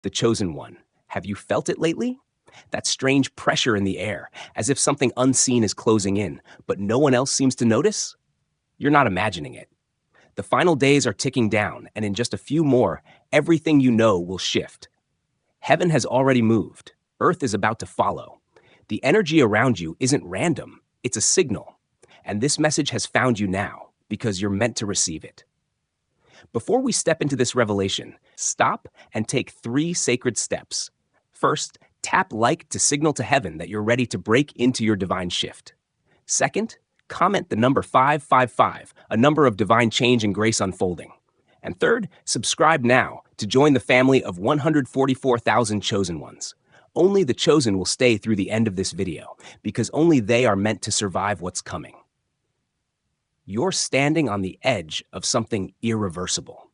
The chosen one. Have you felt it lately? That strange pressure in the air, as if something unseen is closing in, but no one else seems to notice? You're not imagining it. The final days are ticking down, and in just a few more, everything you know will shift. Heaven has already moved. Earth is about to follow. The energy around you isn't random, it's a signal. And this message has found you now, because you're meant to receive it. Before we step into this revelation, stop and take 3 sacred steps. First, tap like to signal to heaven that you're ready to break into your divine shift. Second, comment the number 555, a number of divine change and grace unfolding. And third, subscribe now to join the family of 144,000 chosen ones. Only the chosen will stay through the end of this video, because only they are meant to survive what's coming. You're standing on the edge of something irreversible.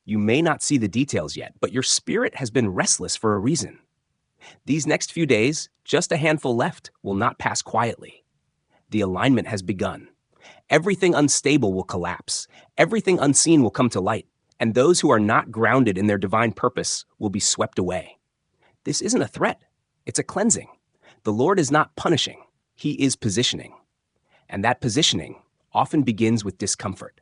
You may not see the details yet, but your spirit has been restless for a reason. These next few days, just a handful left, will not pass quietly. The alignment has begun. Everything unstable will collapse. Everything unseen will come to light, and those who are not grounded in their divine purpose will be swept away. This isn't a threat. It's a cleansing. The Lord is not punishing. He is positioning. And that positioning often begins with discomfort.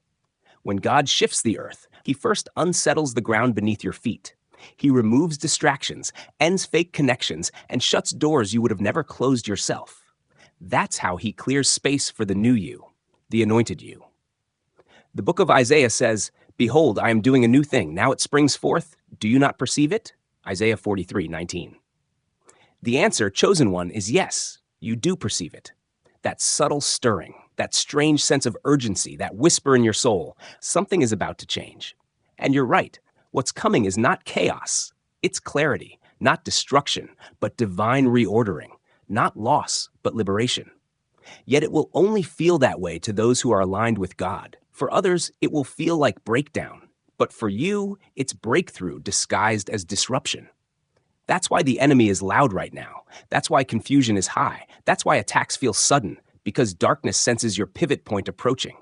When God shifts the earth, He first unsettles the ground beneath your feet. He removes distractions, ends fake connections, and shuts doors you would have never closed yourself. That's how He clears space for the new you, the anointed you. The book of Isaiah says, "Behold, I am doing a new thing. Now it springs forth. Do you not perceive it?" Isaiah 43:19. The answer, chosen one, is yes, you do perceive it. That subtle stirring, that strange sense of urgency, that whisper in your soul, something is about to change. And you're right, what's coming is not chaos. It's clarity, not destruction, but divine reordering, not loss, but liberation. Yet it will only feel that way to those who are aligned with God. For others, it will feel like breakdown. But for you, it's breakthrough disguised as disruption. That's why the enemy is loud right now. That's why confusion is high. That's why attacks feel sudden, because darkness senses your pivot point approaching.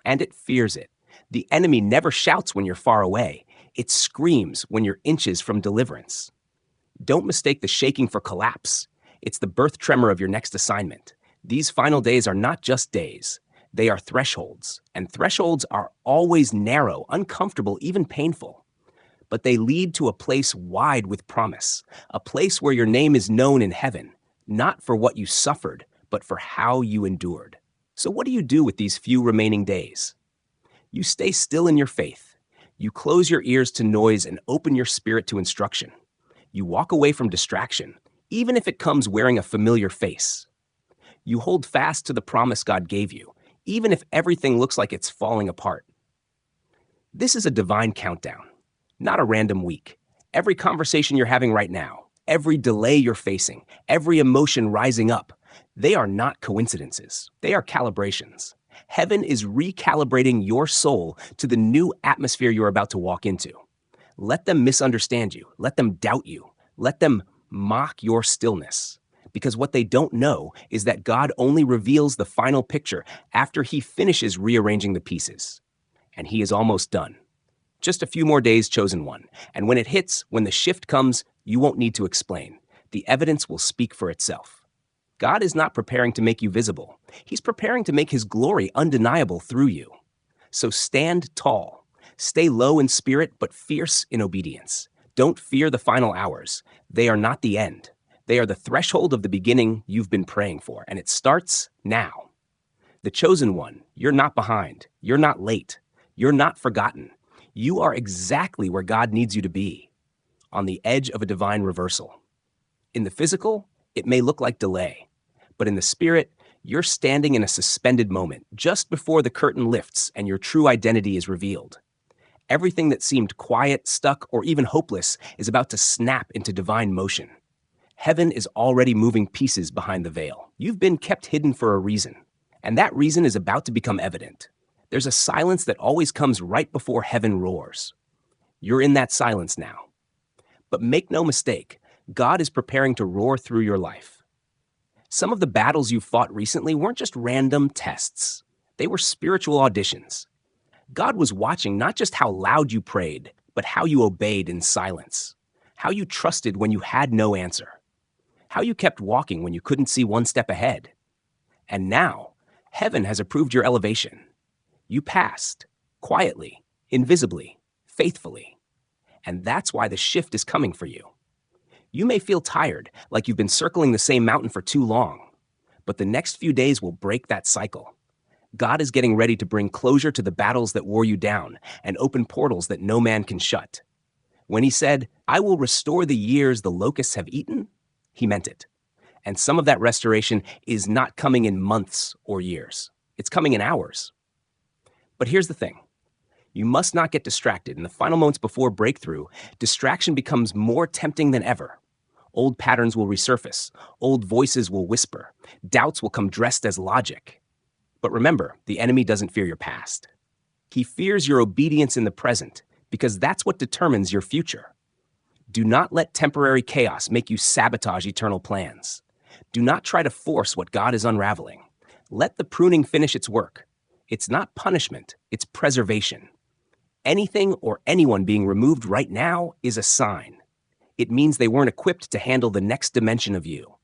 And it fears it. The enemy never shouts when you're far away. It screams when you're inches from deliverance. Don't mistake the shaking for collapse. It's the birth tremor of your next assignment. These final days are not just days. They are thresholds, and thresholds are always narrow, uncomfortable, even painful. But they lead to a place wide with promise, a place where your name is known in heaven, not for what you suffered, but for how you endured. So what do you do with these few remaining days? You stay still in your faith. You close your ears to noise and open your spirit to instruction. You walk away from distraction, even if it comes wearing a familiar face. You hold fast to the promise God gave you, even if everything looks like it's falling apart. This is a divine countdown, not a random week. Every conversation you're having right now, every delay you're facing, every emotion rising up, they are not coincidences. They are calibrations. Heaven is recalibrating your soul to the new atmosphere you're about to walk into. Let them misunderstand you. Let them doubt you. Let them mock your stillness. Because what they don't know is that God only reveals the final picture after He finishes rearranging the pieces. And He is almost done. Just a few more days, chosen one. And when it hits, when the shift comes, you won't need to explain. The evidence will speak for itself. God is not preparing to make you visible. He's preparing to make His glory undeniable through you. So stand tall. Stay low in spirit, but fierce in obedience. Don't fear the final hours. They are not the end. They are the threshold of the beginning you've been praying for, and it starts now. The chosen one, you're not behind. You're not late. You're not forgotten. You are exactly where God needs you to be, on the edge of a divine reversal. In the physical, it may look like delay, but in the spirit, you're standing in a suspended moment, just before the curtain lifts and your true identity is revealed. Everything that seemed quiet, stuck, or even hopeless is about to snap into divine motion. Heaven is already moving pieces behind the veil. You've been kept hidden for a reason, and that reason is about to become evident. There's a silence that always comes right before heaven roars. You're in that silence now. But make no mistake, God is preparing to roar through your life. Some of the battles you fought recently weren't just random tests. They were spiritual auditions. God was watching not just how loud you prayed, but how you obeyed in silence. how you trusted when you had no answer, how you kept walking when you couldn't see one step ahead. And now, heaven has approved your elevation. You passed, quietly, invisibly, faithfully. And that's why the shift is coming for you. You may feel tired, like you've been circling the same mountain for too long, but the next few days will break that cycle. God is getting ready to bring closure to the battles that wore you down and open portals that no man can shut. When he said, "I will restore the years the locusts have eaten," he meant it. And some of that restoration is not coming in months or years. It's coming in hours. But here's the thing. You must not get distracted. In the final moments before breakthrough, distraction becomes more tempting than ever. Old patterns will resurface. Old voices will whisper. Doubts will come dressed as logic. But remember, the enemy doesn't fear your past. He fears your obedience in the present, because that's what determines your future. Do not let temporary chaos make you sabotage eternal plans. Do not try to force what God is unraveling. Let the pruning finish its work. It's not punishment, it's preservation. Anything or anyone being removed right now is a sign. It means they weren't equipped to handle the next dimension of you.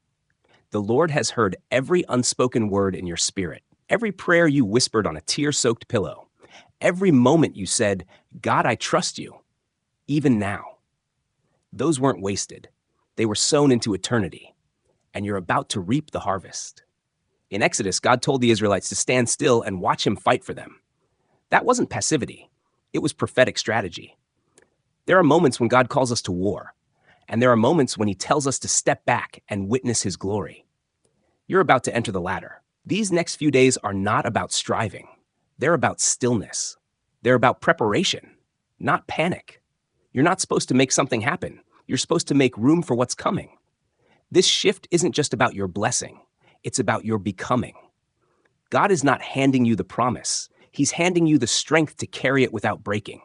The Lord has heard every unspoken word in your spirit, every prayer you whispered on a tear-soaked pillow, every moment you said, "God, I trust you," even now. Those weren't wasted. They were sown into eternity, and you're about to reap the harvest. In Exodus, God told the Israelites to stand still and watch him fight for them. That wasn't passivity. It was prophetic strategy. There are moments when God calls us to war, and there are moments when he tells us to step back and witness his glory. You're about to enter the latter. These next few days are not about striving. They're about stillness. They're about preparation, not panic. You're not supposed to make something happen. You're supposed to make room for what's coming. This shift isn't just about your blessing. It's about your becoming. God is not handing you the promise. He's handing you the strength to carry it without breaking.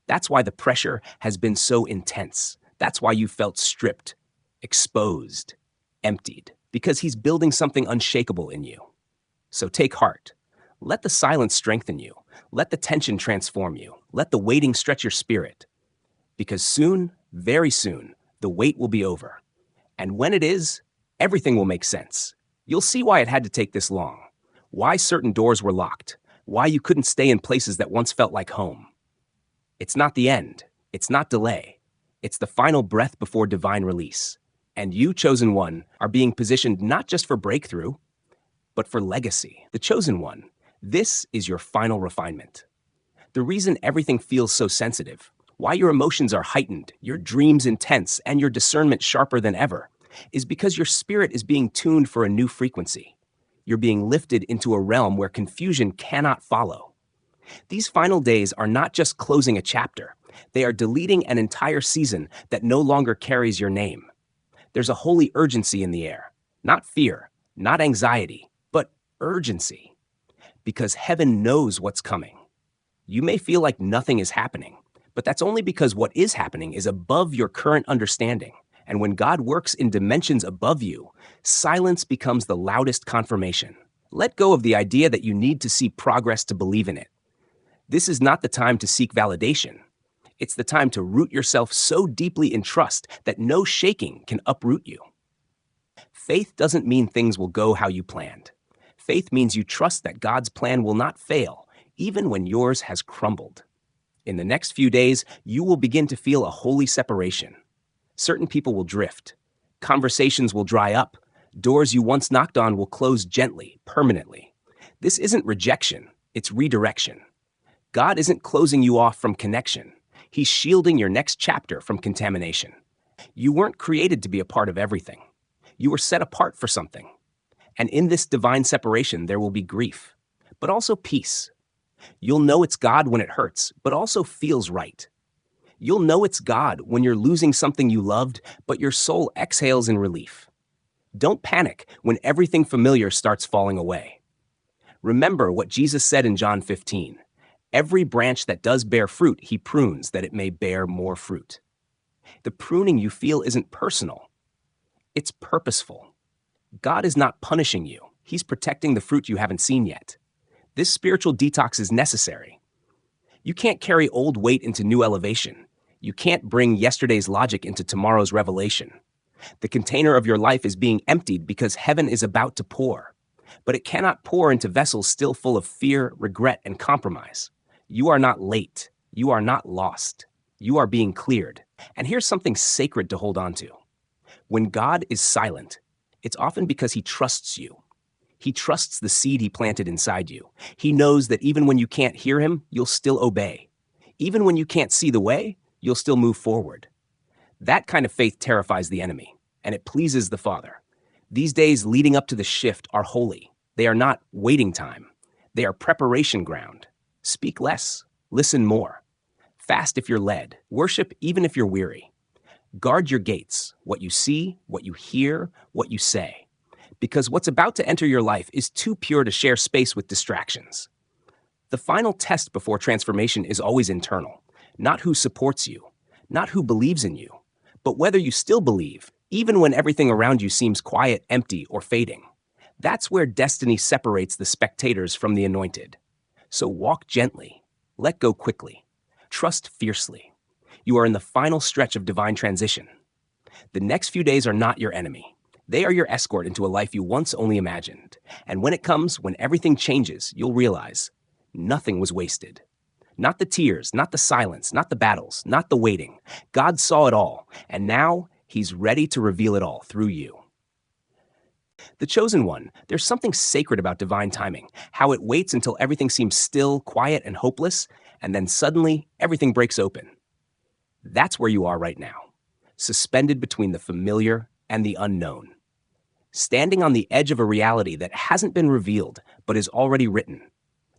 That's why the pressure has been so intense. That's why you felt stripped, exposed, emptied, because he's building something unshakable in you. So take heart. Let the silence strengthen you. Let the tension transform you. Let the waiting stretch your spirit. Because soon, very soon, the wait will be over. And when it is, everything will make sense. You'll see why it had to take this long, why certain doors were locked, why you couldn't stay in places that once felt like home. It's not the end. It's not delay. It's the final breath before divine release. And you, chosen one, are being positioned not just for breakthrough, but for legacy. The chosen one, this is your final refinement. The reason everything feels so sensitive, why your emotions are heightened, your dreams intense, and your discernment sharper than ever, is because your spirit is being tuned for a new frequency. You're being lifted into a realm where confusion cannot follow. These final days are not just closing a chapter. They are deleting an entire season that no longer carries your name. There's a holy urgency in the air. Not fear, not anxiety, but urgency. Because heaven knows what's coming. You may feel like nothing is happening, but that's only because what is happening is above your current understanding. And when God works in dimensions above you, silence becomes the loudest confirmation. Let go of the idea that you need to see progress to believe in it. This is not the time to seek validation. It's the time to root yourself so deeply in trust that no shaking can uproot you. Faith doesn't mean things will go how you planned. Faith means you trust that God's plan will not fail, even when yours has crumbled. In the next few days, you will begin to feel a holy separation. Certain people will drift. Conversations will dry up. Doors you once knocked on will close gently, permanently. This isn't rejection, it's redirection. God isn't closing you off from connection. He's shielding your next chapter from contamination. You weren't created to be a part of everything. You were set apart for something. And in this divine separation, there will be grief, but also peace. You'll know it's God when it hurts, but also feels right. You'll know it's God when you're losing something you loved, but your soul exhales in relief. Don't panic when everything familiar starts falling away. Remember what Jesus said in John 15. Every branch that does bear fruit, he prunes that it may bear more fruit. The pruning you feel isn't personal. It's purposeful. God is not punishing you. He's protecting the fruit you haven't seen yet. This spiritual detox is necessary. You can't carry old weight into new elevation. You can't bring yesterday's logic into tomorrow's revelation. The container of your life is being emptied because heaven is about to pour. But it cannot pour into vessels still full of fear, regret, and compromise. You are not late. You are not lost. You are being cleared. And here's something sacred to hold on to. When God is silent, it's often because he trusts you. He trusts the seed he planted inside you. He knows that even when you can't hear him, you'll still obey. Even when you can't see the way, you'll still move forward. That kind of faith terrifies the enemy, and it pleases the Father. These days leading up to the shift are holy. They are not waiting time. They are preparation ground. Speak less. Listen more. Fast if you're led. Worship even if you're weary. Guard your gates, what you see, what you hear, what you say. Because what's about to enter your life is too pure to share space with distractions. The final test before transformation is always internal, not who supports you, not who believes in you, but whether you still believe, even when everything around you seems quiet, empty, or fading. That's where destiny separates the spectators from the anointed. So walk gently, let go quickly, trust fiercely. You are in the final stretch of divine transition. The next few days are not your enemy. They are your escort into a life you once only imagined. And when it comes, when everything changes, you'll realize nothing was wasted. Not the tears, not the silence, not the battles, not the waiting. God saw it all, and now he's ready to reveal it all through you. The chosen one, there's something sacred about divine timing, how it waits until everything seems still, quiet, and hopeless, and then suddenly everything breaks open. That's where you are right now, suspended between the familiar and the unknown, standing on the edge of a reality that hasn't been revealed but is already written.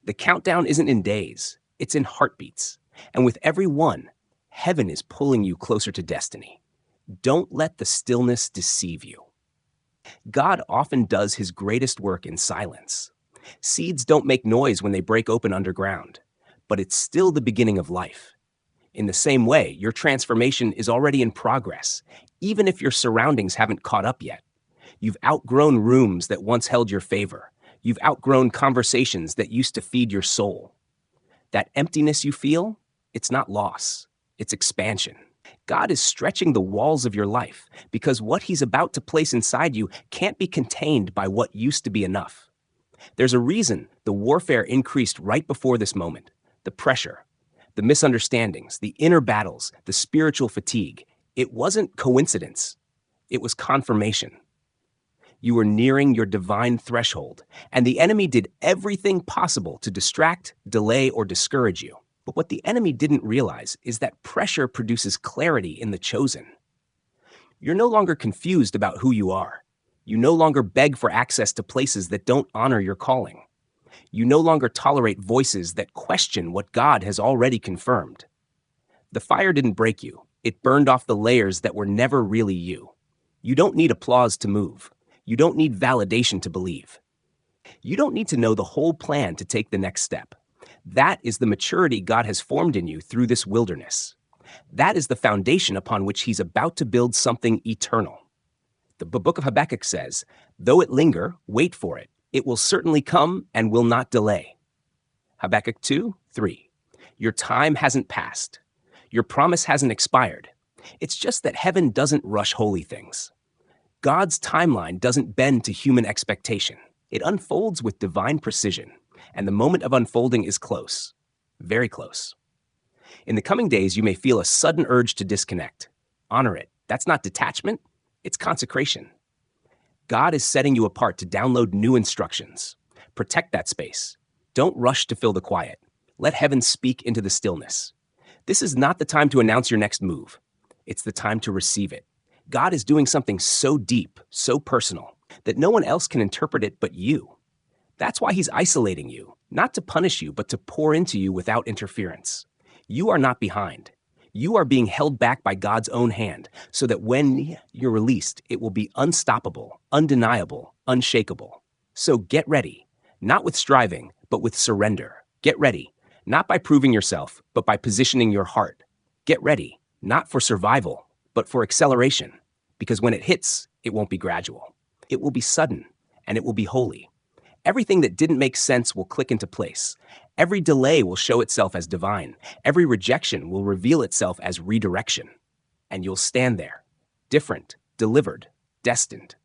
The countdown isn't in days, it's in heartbeats, and with every one, heaven is pulling you closer to destiny. Don't let the stillness deceive you. God often does his greatest work in silence. Seeds don't make noise when they break open underground, but it's still the beginning of life. In the same way, your transformation is already in progress, even if your surroundings haven't caught up yet. You've outgrown rooms that once held your favor. You've outgrown conversations that used to feed your soul. That emptiness you feel, it's not loss, it's expansion. God is stretching the walls of your life because what he's about to place inside you can't be contained by what used to be enough. There's a reason the warfare increased right before this moment. The pressure, the misunderstandings, the inner battles, the spiritual fatigue. It wasn't coincidence. It was confirmation. You were nearing your divine threshold, and the enemy did everything possible to distract, delay, or discourage you. But what the enemy didn't realize is that pressure produces clarity in the chosen. You're no longer confused about who you are. You no longer beg for access to places that don't honor your calling. You no longer tolerate voices that question what God has already confirmed. The fire didn't break you. It burned off the layers that were never really you. You don't need applause to move. You don't need validation to believe. You don't need to know the whole plan to take the next step. That is the maturity God has formed in you through this wilderness. That is the foundation upon which he's about to build something eternal. The book of Habakkuk says, "Though it linger, wait for it. It will certainly come and will not delay." Habakkuk 2:3. Your time hasn't passed. Your promise hasn't expired. It's just that heaven doesn't rush holy things. God's timeline doesn't bend to human expectation. It unfolds with divine precision, and the moment of unfolding is close, very close. In the coming days, you may feel a sudden urge to disconnect. Honor it. That's not detachment, it's consecration. God is setting you apart to download new instructions. Protect that space. Don't rush to fill the quiet. Let heaven speak into the stillness. This is not the time to announce your next move. It's the time to receive it. God is doing something so deep, so personal, that no one else can interpret it but you. That's why he's isolating you, not to punish you, but to pour into you without interference. You are not behind. You are being held back by God's own hand, so that when you're released, it will be unstoppable, undeniable, unshakable. So get ready, not with striving, but with surrender. Get ready, not by proving yourself, but by positioning your heart. Get ready, not for survival, but for acceleration. Because when it hits, it won't be gradual. It will be sudden, and it will be holy. Everything that didn't make sense will click into place. Every delay will show itself as divine. Every rejection will reveal itself as redirection. And you'll stand there, different, delivered, destined.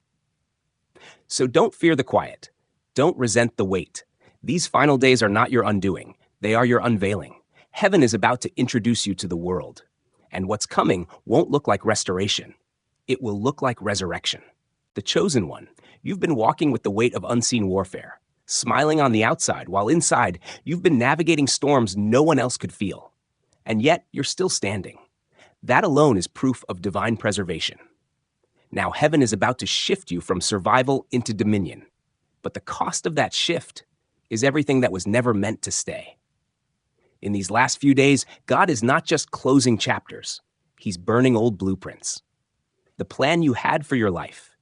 So don't fear the quiet. Don't resent the wait. These final days are not your undoing. They are your unveiling. Heaven is about to introduce you to the world. And what's coming won't look like restoration. It will look like resurrection. The chosen one, you've been walking with the weight of unseen warfare, smiling on the outside while inside you've been navigating storms no one else could feel. And yet you're still standing. That alone is proof of divine preservation. Now heaven is about to shift you from survival into dominion. But the cost of that shift is everything that was never meant to stay. In these last few days, God is not just closing chapters. He's burning old blueprints. The plan you had for your life,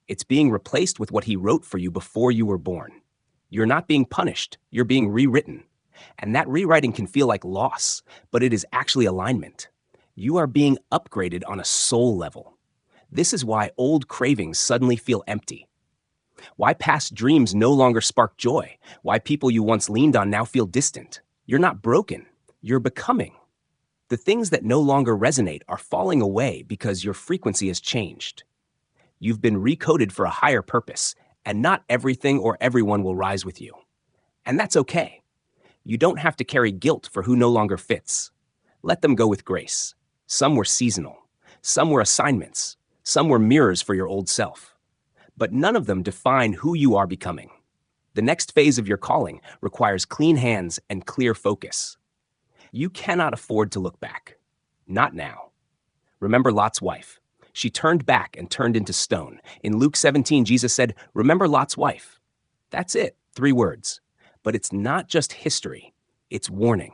it's being replaced with what he wrote for you before you were born. You're not being punished, you're being rewritten. And that rewriting can feel like loss, but it is actually alignment. You are being upgraded on a soul level. This is why old cravings suddenly feel empty. Why past dreams no longer spark joy. Why people you once leaned on now feel distant. You're not broken, you're becoming. The things that no longer resonate are falling away because your frequency has changed. You've been recoded for a higher purpose, and not everything or everyone will rise with you. And that's okay. You don't have to carry guilt for who no longer fits. Let them go with grace. Some were seasonal. Some were assignments. Some were mirrors for your old self. But none of them define who you are becoming. The next phase of your calling requires clean hands and clear focus. You cannot afford to look back. Not now. Remember Lot's wife. She turned back and turned into stone. In Luke 17, Jesus said, "Remember Lot's wife." That's it, 3 words. But it's not just history, it's warning.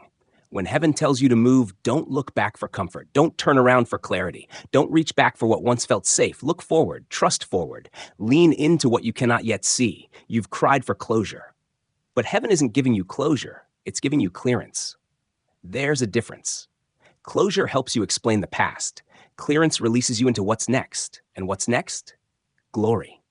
When heaven tells you to move, don't look back for comfort. Don't turn around for clarity. Don't reach back for what once felt safe. Look forward, trust forward. Lean into what you cannot yet see. You've cried for closure. But heaven isn't giving you closure, it's giving you clearance. There's a difference. Closure helps you explain the past. Clearance releases you into what's next. And what's next? Glory.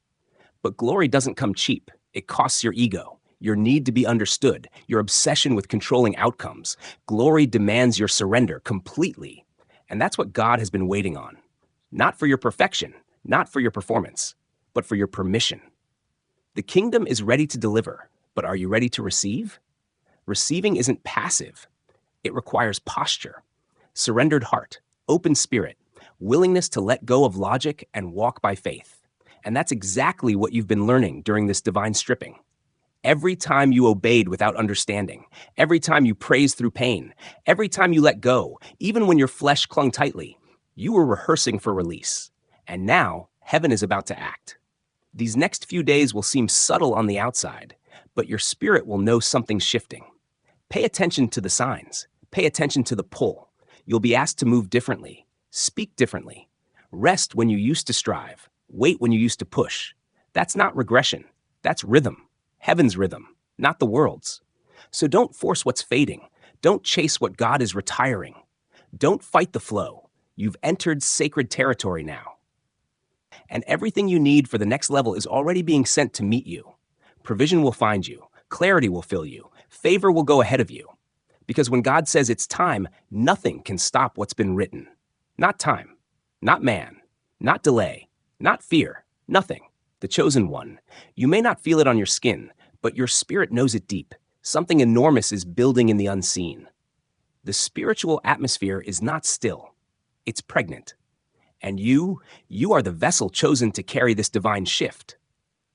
But glory doesn't come cheap. It costs your ego, your need to be understood, your obsession with controlling outcomes. Glory demands your surrender completely. And that's what God has been waiting on. Not for your perfection, not for your performance, but for your permission. The kingdom is ready to deliver, but are you ready to receive? Receiving isn't passive. It requires posture, surrendered heart, open spirit, willingness to let go of logic and walk by faith. And that's exactly what you've been learning during this divine stripping. Every time you obeyed without understanding, every time you praised through pain, every time you let go, even when your flesh clung tightly, you were rehearsing for release. And now, heaven is about to act. These next few days will seem subtle on the outside, but your spirit will know something's shifting. Pay attention to the signs. Pay attention to the pull. You'll be asked to move differently, speak differently, rest when you used to strive, wait when you used to push. That's not regression. That's rhythm. Heaven's rhythm, not the world's. So don't force what's fading. Don't chase what God is retiring. Don't fight the flow. You've entered sacred territory now. And everything you need for the next level is already being sent to meet you. Provision will find you. Clarity will fill you. Favor will go ahead of you. Because when God says it's time, nothing can stop what's been written. Not time, not man, not delay, not fear, nothing. The chosen one. You may not feel it on your skin, but your spirit knows it deep. Something enormous is building in the unseen. The spiritual atmosphere is not still. It's pregnant. And you are the vessel chosen to carry this divine shift.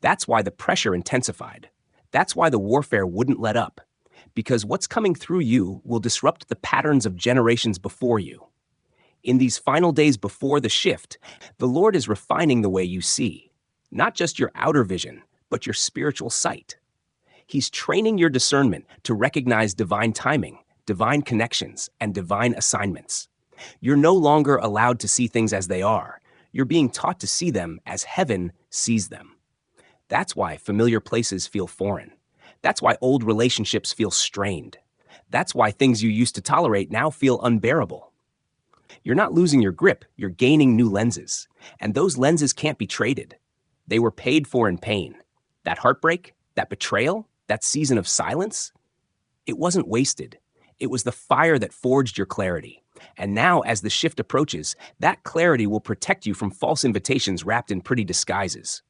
That's why the pressure intensified. That's why the warfare wouldn't let up. Because what's coming through you will disrupt the patterns of generations before you. In these final days before the shift, the Lord is refining the way you see. Not just your outer vision, but your spiritual sight. He's training your discernment to recognize divine timing, divine connections, and divine assignments. You're no longer allowed to see things as they are. You're being taught to see them as heaven sees them. That's why familiar places feel foreign. That's why old relationships feel strained. That's why things you used to tolerate now feel unbearable. You're not losing your grip, you're gaining new lenses. And those lenses can't be traded. They were paid for in pain. That heartbreak, that betrayal, that season of silence, It wasn't wasted. It was the fire that forged your clarity. And now, as the shift approaches, that clarity will protect you from false invitations wrapped in pretty disguises.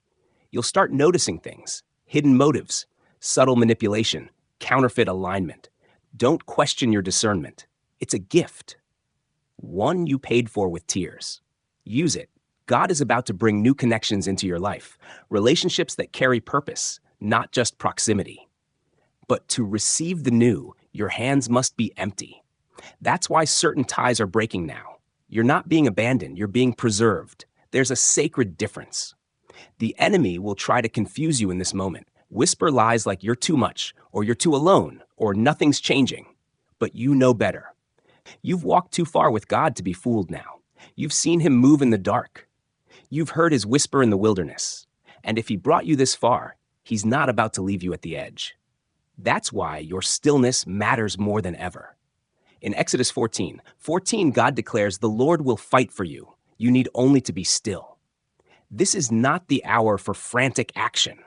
You'll start noticing things, hidden motives, subtle manipulation, counterfeit alignment. Don't question your discernment. It's a gift, one you paid for with tears. Use it. God is about to bring new connections into your life, relationships that carry purpose, not just proximity. But to receive the new, your hands must be empty. That's why certain ties are breaking now. You're not being abandoned, you're being preserved. There's a sacred difference. The enemy will try to confuse you in this moment, whisper lies like you're too much, or you're too alone, or nothing's changing. But you know better. You've walked too far with God to be fooled now. You've seen him move in the dark. You've heard his whisper in the wilderness. And if he brought you this far, he's not about to leave you at the edge. That's why your stillness matters more than ever. In Exodus 14, God declares, "The Lord will fight for you. You need only to be still." This is not the hour for frantic action.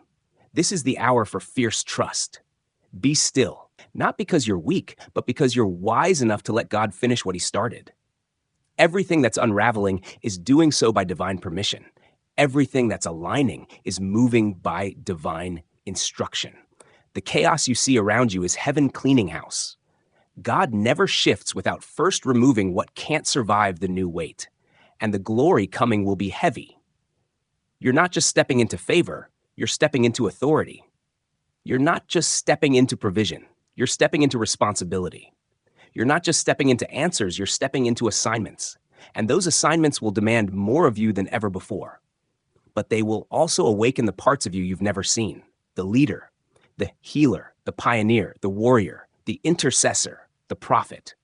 This is the hour for fierce trust. Be still, not because you're weak, but because you're wise enough to let God finish what he started. Everything that's unraveling is doing so by divine permission. Everything that's aligning is moving by divine instruction. The chaos you see around you is heaven cleaning house. God never shifts without first removing what can't survive the new weight, and the glory coming will be heavy. You're not just stepping into favor, you're stepping into authority. You're not just stepping into provision, you're stepping into responsibility. You're not just stepping into answers, you're stepping into assignments. And those assignments will demand more of you than ever before. But they will also awaken the parts of you you've never seen. The leader, the healer, the pioneer, the warrior, the intercessor, the prophet.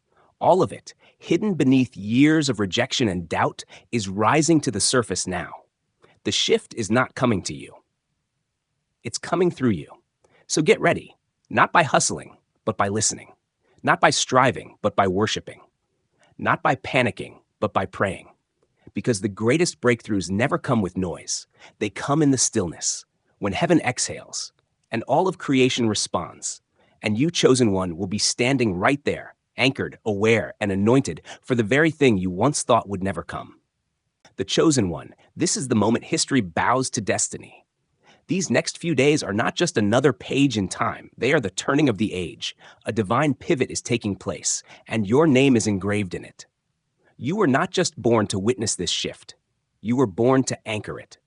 All of it, hidden beneath years of rejection and doubt, is rising to the surface now. The shift is not coming to you. It's coming through you. So get ready, not by hustling, but by listening. Not by striving, but by worshiping. Not by panicking, but by praying. Because the greatest breakthroughs never come with noise. They come in the stillness, when heaven exhales, and all of creation responds. And you, chosen one, will be standing right there, anchored, aware, and anointed for the very thing you once thought would never come. The chosen one, this is the moment history bows to destiny. These next few days are not just another page in time. They are the turning of the age. A divine pivot is taking place, and your name is engraved in it. You were not just born to witness this shift. You were born to anchor it.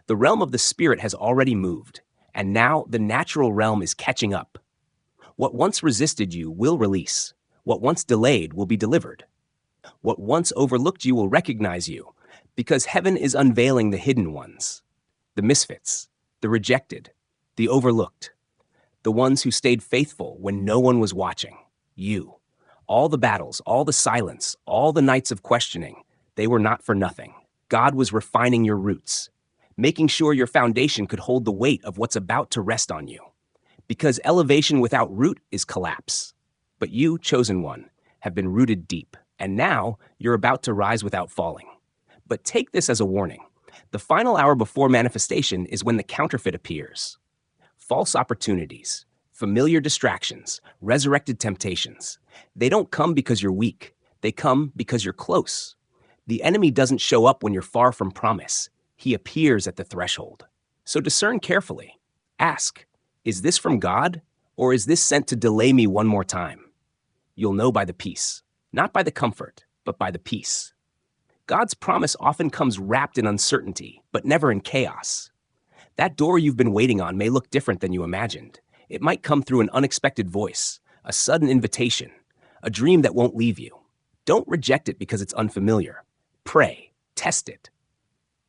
The realm of the Spirit has already moved, and now the natural realm is catching up. What once resisted you will release. What once delayed will be delivered. What once overlooked you will recognize you, because heaven is unveiling the hidden ones, the misfits, the rejected, the overlooked, the ones who stayed faithful when no one was watching. You. All the battles, all the silence, all the nights of questioning, they were not for nothing. God was refining your roots, making sure your foundation could hold the weight of what's about to rest on you. Because elevation without root is collapse. But you, chosen one, have been rooted deep, and now you're about to rise without falling. But take this as a warning. The final hour before manifestation is when the counterfeit appears. False opportunities, familiar distractions, resurrected temptations. They don't come because you're weak. They come because you're close. The enemy doesn't show up when you're far from promise. He appears at the threshold. So discern carefully. Ask, is this from God, or is this sent to delay me one more time? You'll know by the peace, not by the comfort, but by the peace. God's promise often comes wrapped in uncertainty, but never in chaos. That door you've been waiting on may look different than you imagined. It might come through an unexpected voice, a sudden invitation, a dream that won't leave you. Don't reject it because it's unfamiliar. Pray, test it.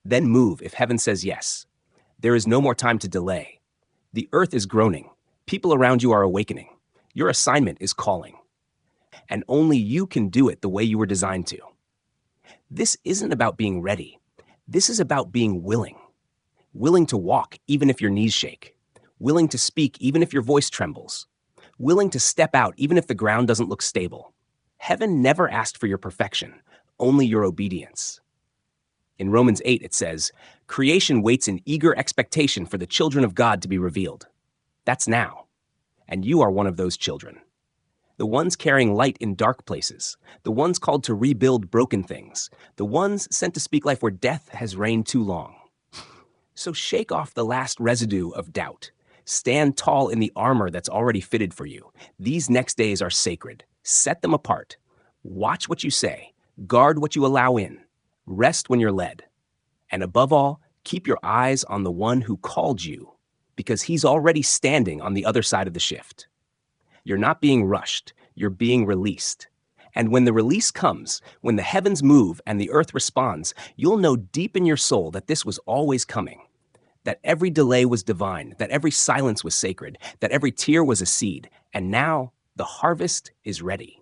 Then move if heaven says yes. There is no more time to delay. The earth is groaning. People around you are awakening. Your assignment is calling. And only you can do it the way you were designed to. This isn't about being ready. This is about being willing. Willing to walk even if your knees shake. Willing to speak even if your voice trembles. Willing to step out even if the ground doesn't look stable. Heaven never asked for your perfection, only your obedience. In Romans 8 it says, "Creation waits in eager expectation for the children of God to be revealed." That's now. And you are one of those children. the ones carrying light in dark places, the ones called to rebuild broken things, the ones sent to speak life where death has reigned too long. So shake off the last residue of doubt. Stand tall in the armor that's already fitted for you. These next days are sacred. Set them apart. Watch what you say. Guard what you allow in. Rest when you're led. And above all, keep your eyes on the one who called you, because he's already standing on the other side of the shift. You're not being rushed. You're being released. And when the release comes, when the heavens move and the earth responds, you'll know deep in your soul that this was always coming. That every delay was divine, that every silence was sacred, that every tear was a seed, and now the harvest is ready.